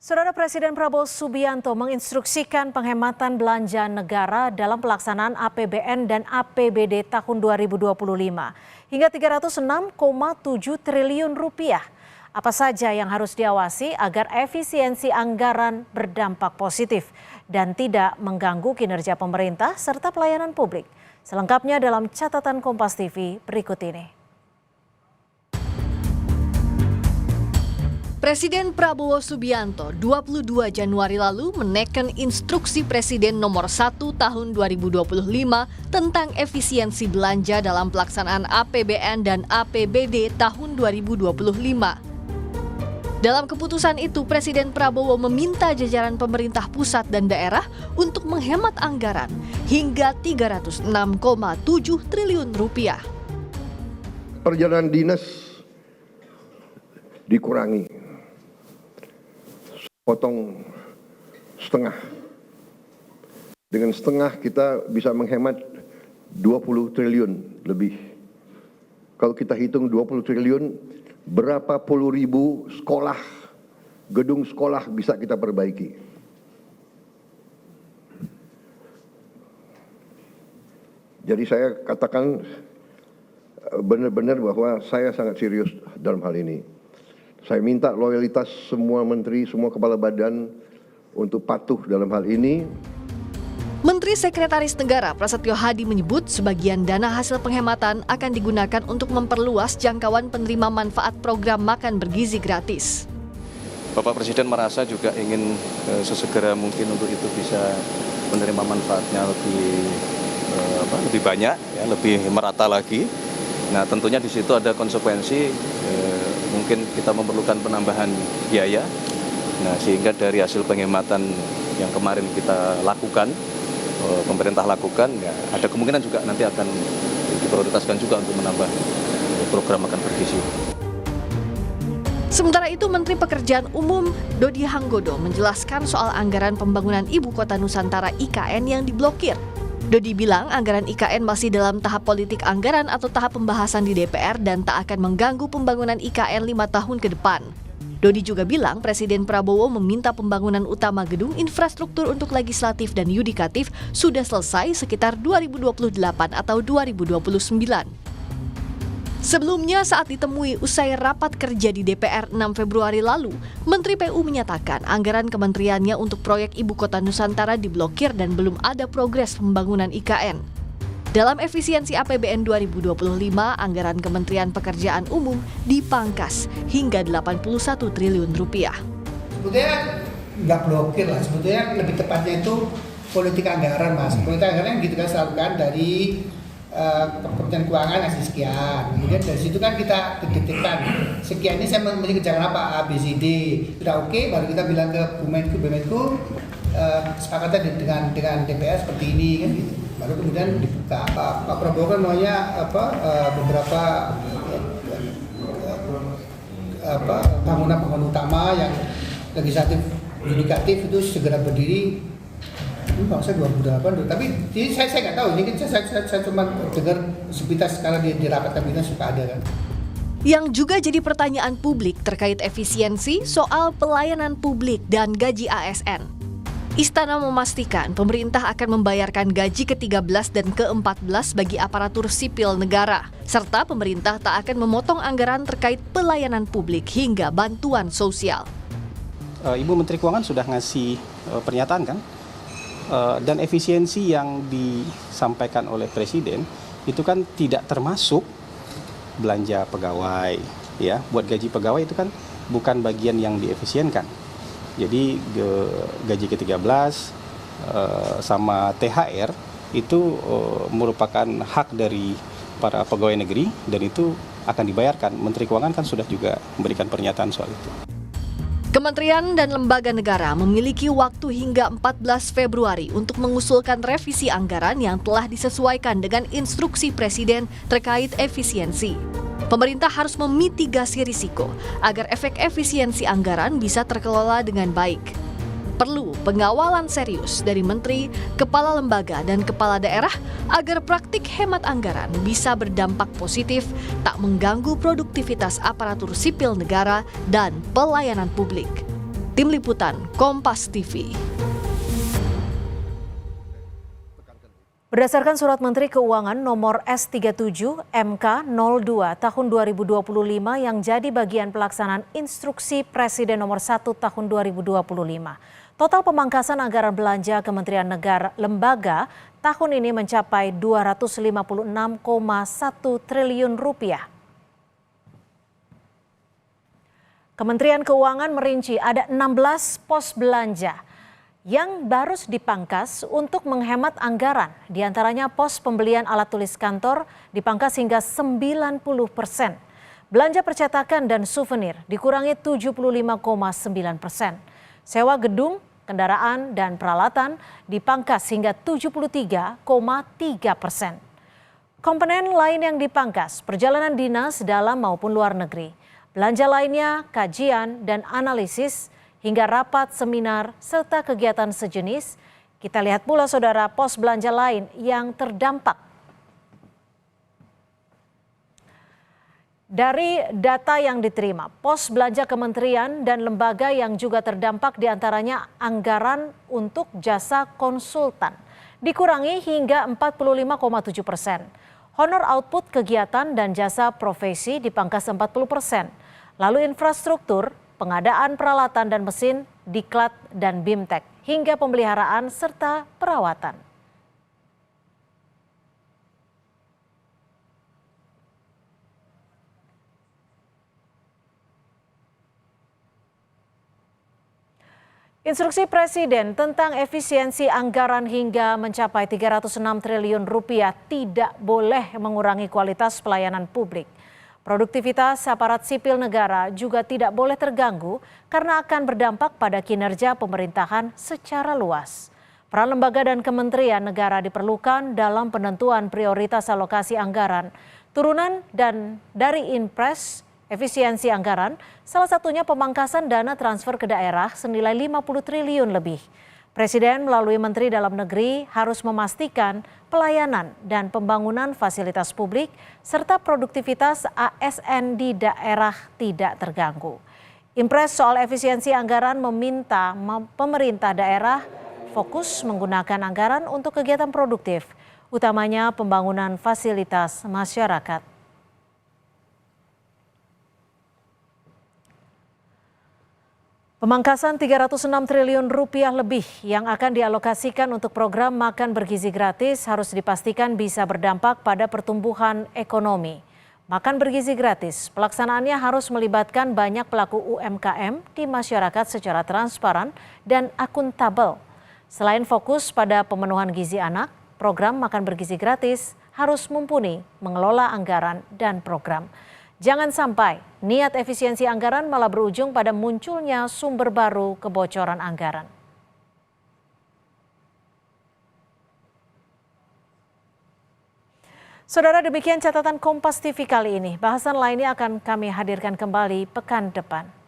Saudara Presiden Prabowo Subianto menginstruksikan penghematan belanja negara dalam pelaksanaan APBN dan APBD tahun 2025 hingga 306,7 triliun rupiah. Apa saja yang harus diawasi agar efisiensi anggaran berdampak positif dan tidak mengganggu kinerja pemerintah serta pelayanan publik. Selengkapnya dalam catatan Kompas TV berikut ini. Presiden Prabowo Subianto 22 Januari lalu menekan instruksi Presiden nomor 1 tahun 2025 tentang efisiensi belanja dalam pelaksanaan APBN dan APBD tahun 2025. Dalam keputusan itu, Presiden Prabowo meminta jajaran pemerintah pusat dan daerah untuk menghemat anggaran hingga 306,7 triliun rupiah. Perjalanan dinas dikurangi. Potong setengah. Dengan setengah kita bisa menghemat 20 triliun lebih. Kalau kita hitung 20 triliun, berapa puluh ribu sekolah, gedung sekolah bisa kita perbaiki. Jadi saya katakan benar-benar bahwa saya sangat serius dalam hal ini. Saya minta loyalitas semua menteri, semua kepala badan untuk patuh dalam hal ini. Menteri Sekretaris Negara Prasetyo Hadi menyebut sebagian dana hasil penghematan akan digunakan untuk memperluas jangkauan penerima manfaat program makan bergizi gratis. Bapak Presiden merasa juga ingin sesegera mungkin untuk itu bisa menerima manfaatnya lebih banyak, ya, lebih merata lagi. Nah, tentunya di situ ada konsekuensi, mungkin kita memerlukan penambahan biaya. Nah, sehingga dari hasil penghematan yang kemarin kita lakukan, pemerintah lakukan, ya, ada kemungkinan juga nanti akan diprioritaskan juga untuk menambah program makan bergizi. Sementara itu, Menteri Pekerjaan Umum Dodi Hanggodo menjelaskan soal anggaran pembangunan Ibu Kota Nusantara IKN yang diblokir. Dodi bilang anggaran IKN masih dalam tahap politik anggaran atau tahap pembahasan di DPR dan tak akan mengganggu pembangunan IKN 5 tahun ke depan. Dodi juga bilang Presiden Prabowo meminta pembangunan utama gedung infrastruktur untuk legislatif dan yudikatif sudah selesai sekitar 2028 atau 2029. Sebelumnya saat ditemui usai rapat kerja di DPR 6 Februari lalu, Menteri PU menyatakan anggaran kementeriannya untuk proyek Ibu Kota Nusantara diblokir dan belum ada progres pembangunan IKN. Dalam efisiensi APBN 2025, anggaran Kementerian Pekerjaan Umum dipangkas hingga 81 triliun rupiah. Sebetulnya nggak blokir lah, sebetulnya lebih tepatnya itu politik anggaran, Mas. Politik anggaran yang kita lakukan dari Kementerian Keuangan ngasih sekian, kemudian dari situ kan kita detekkan sekian ini saya mesti kerjakan apa, A, B, C, D, sudah oke, baru kita bilang ke Bumenku, sepakatnya dengan DPR seperti ini kan gitu, baru kemudian dibuka. Pak Prabowo kan maunya beberapa bangunan utama yang legislatif, yudikatif itu segera berdiri. Ini bangsa 2008, tapi saya nggak tahu, ini kan saya cuma dengar sepintas sekarang di rapat kabinet suka ada kan. Yang juga jadi pertanyaan publik terkait efisiensi soal pelayanan publik dan gaji ASN. Istana memastikan pemerintah akan membayarkan gaji ke-13 dan ke-14 bagi aparatur sipil negara, serta pemerintah tak akan memotong anggaran terkait pelayanan publik hingga bantuan sosial. Ibu Menteri Keuangan sudah ngasih pernyataan kan? Dan efisiensi yang disampaikan oleh Presiden itu kan tidak termasuk belanja pegawai, ya. Buat gaji pegawai itu kan bukan bagian yang diefisienkan. Jadi gaji ke-13 sama THR itu merupakan hak dari para pegawai negeri dan itu akan dibayarkan. Menteri Keuangan kan sudah juga memberikan pernyataan soal itu. Kementerian dan lembaga negara memiliki waktu hingga 14 Februari untuk mengusulkan revisi anggaran yang telah disesuaikan dengan instruksi Presiden terkait efisiensi. Pemerintah harus memitigasi risiko agar efek efisiensi anggaran bisa terkelola dengan baik. Perlu pengawalan serius dari menteri, kepala lembaga, dan kepala daerah agar praktik hemat anggaran bisa berdampak positif, tak mengganggu produktivitas aparatur sipil negara dan pelayanan publik. Tim Liputan, Kompas TV. Berdasarkan Surat Menteri Keuangan nomor S37 MK 02 tahun 2025 yang jadi bagian pelaksanaan Instruksi Presiden nomor 1 tahun 2025. Total pemangkasan anggaran belanja Kementerian Negara Lembaga tahun ini mencapai 256,1 triliun rupiah. Kementerian Keuangan merinci ada 16 pos belanja yang baru dipangkas untuk menghemat anggaran. Di antaranya pos pembelian alat tulis kantor dipangkas hingga 90%. Belanja percetakan dan souvenir dikurangi 75,9%. Sewa gedung, kendaraan, dan peralatan dipangkas hingga 73,3%. Komponen lain yang dipangkas, perjalanan dinas dalam maupun luar negeri. Belanja lainnya, kajian dan analisis, hingga rapat, seminar, serta kegiatan sejenis. Kita lihat pula saudara pos belanja lain yang terdampak. Dari data yang diterima, pos belanja kementerian dan lembaga yang juga terdampak diantaranya anggaran untuk jasa konsultan dikurangi hingga 45,7%. Honor output kegiatan dan jasa profesi dipangkas 40%. Lalu infrastruktur, pengadaan peralatan dan mesin, diklat dan bimtek, hingga pemeliharaan serta perawatan. Instruksi Presiden tentang efisiensi anggaran hingga mencapai 306 triliun rupiah tidak boleh mengurangi kualitas pelayanan publik. Produktivitas aparat sipil negara juga tidak boleh terganggu karena akan berdampak pada kinerja pemerintahan secara luas. Peran lembaga dan kementerian negara diperlukan dalam penentuan prioritas alokasi anggaran. Turunan dan dari Inpres efisiensi anggaran, salah satunya pemangkasan dana transfer ke daerah senilai 50 triliun lebih. Presiden melalui Menteri Dalam Negeri harus memastikan pelayanan dan pembangunan fasilitas publik serta produktivitas ASN di daerah tidak terganggu. Impres soal efisiensi anggaran meminta pemerintah daerah fokus menggunakan anggaran untuk kegiatan produktif, utamanya pembangunan fasilitas masyarakat. Pemangkasan 306 triliun rupiah lebih yang akan dialokasikan untuk program makan bergizi gratis harus dipastikan bisa berdampak pada pertumbuhan ekonomi. Makan bergizi gratis, pelaksanaannya harus melibatkan banyak pelaku UMKM di masyarakat secara transparan dan akuntabel. Selain fokus pada pemenuhan gizi anak, program makan bergizi gratis harus mumpuni mengelola anggaran dan program. Jangan sampai niat efisiensi anggaran malah berujung pada munculnya sumber baru kebocoran anggaran. Saudara, demikian catatan Kompas TV kali ini. Bahasan lainnya akan kami hadirkan kembali pekan depan.